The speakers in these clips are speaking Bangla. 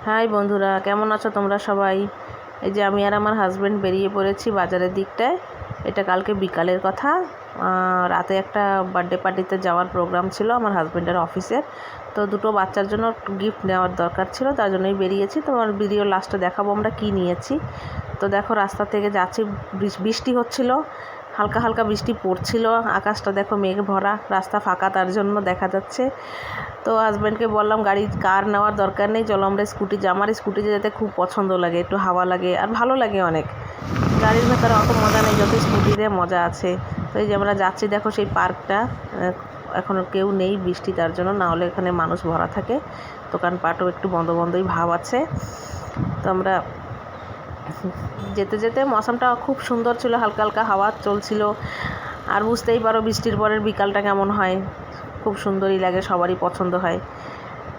হাই বন্ধুরা, কেমন আছো তোমরা সবাই? এই যে আমি আর আমার হাজব্যান্ড বেরিয়ে পড়েছি বাজারের দিকটায়। এটা কালকে বিকালের কথা। রাতে একটা বার্থডে পার্টিতে যাওয়ার প্রোগ্রাম ছিল আমার হাজব্যান্ডের অফিসের। তো দুটো বাচ্চার জন্য গিফট নেওয়ার দরকার ছিল, তার জন্যই বেরিয়েছি। তোমার ভিডিও লাস্টে দেখাবো আমরা কি নিয়েছি। তো দেখো রাস্তা থেকে যাচ্ছি, বৃষ্টি হচ্ছিল, হালকা হালকা বৃষ্টি পড়ছিল, আকাশটা দেখো মেঘ ভরা, রাস্তা ফাঁকা তার জন্য দেখা যাচ্ছে। তো হাজব্যান্ডকে বললাম কার নেওয়ার দরকার নেই, চলো আমরা আমার স্কুটিতে যেতে খুব পছন্দ লাগে, একটু হাওয়া লাগে আর ভালো লাগে অনেক। গাড়ির ভেতরে অত মজা নেই যত স্কুটিতে মজা আছে। তো এই যে আমরা যাচ্ছি, দেখো সেই পার্কটা এখনও কেউ নেই বৃষ্টি তার জন্য, না হলে এখানে মানুষ ভরা থাকে, দোকানপাটও একটু বন্ধ বন্ধই ভাব আছে। তো আমরা যেতে যেতে মৌসমটা খুব সুন্দর ছিল, হালকা হালকা হাওয়া চলছিল। আর বুঝতেই পারো বৃষ্টির পরের বিকালটা কেমন হয়, খুব সুন্দরই লাগে, সবারই পছন্দ হয়।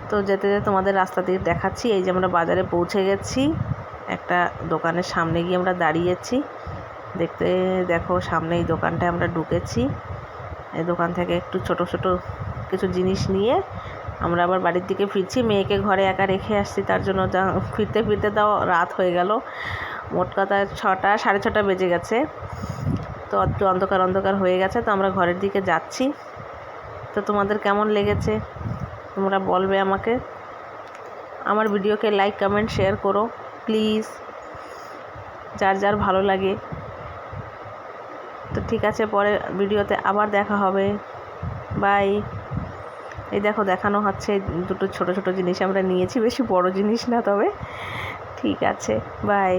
তো যেতে যেতে তোমাদের রাস্তা দিয়ে দেখাচ্ছি। এই যে আমরা বাজারে পৌঁছে গেছি, একটা দোকানের সামনে গিয়ে আমরা দাঁড়িয়েছি। দেখো সামনে এই দোকানটায় আমরা ঢুকেছি। এই দোকান থেকে একটু ছোট ছোট কিছু জিনিস নিয়ে আমরা আবার বাড়ির দিকে ফিরছি। মেয়েকে ঘরে একা রেখে আসছি, তার জন্য ফিরতে ফিরতে তাও রাত হয়ে গেল। মোট কথা 6টা, 6:30 বেজে গেছে। তো একটু অন্ধকার অন্ধকার হয়ে গেছে, তো আমরা ঘরের দিকে যাচ্ছি। তো তোমাদের কেমন লেগেছে তোমরা বলবে আমাকে। আমার ভিডিওকে লাইক, কমেন্ট, শেয়ার করো প্লিজ, যার যার ভালো লাগে। তো ঠিক আছে, পরে ভিডিওতে আবার দেখা হবে। বাই। এই দেখো দেখানো হচ্ছে দুটো ছোট ছোট জিনিস আমরা নিয়েছি, বেশি বড় জিনিস না, তবে ঠিক আছে, বাই।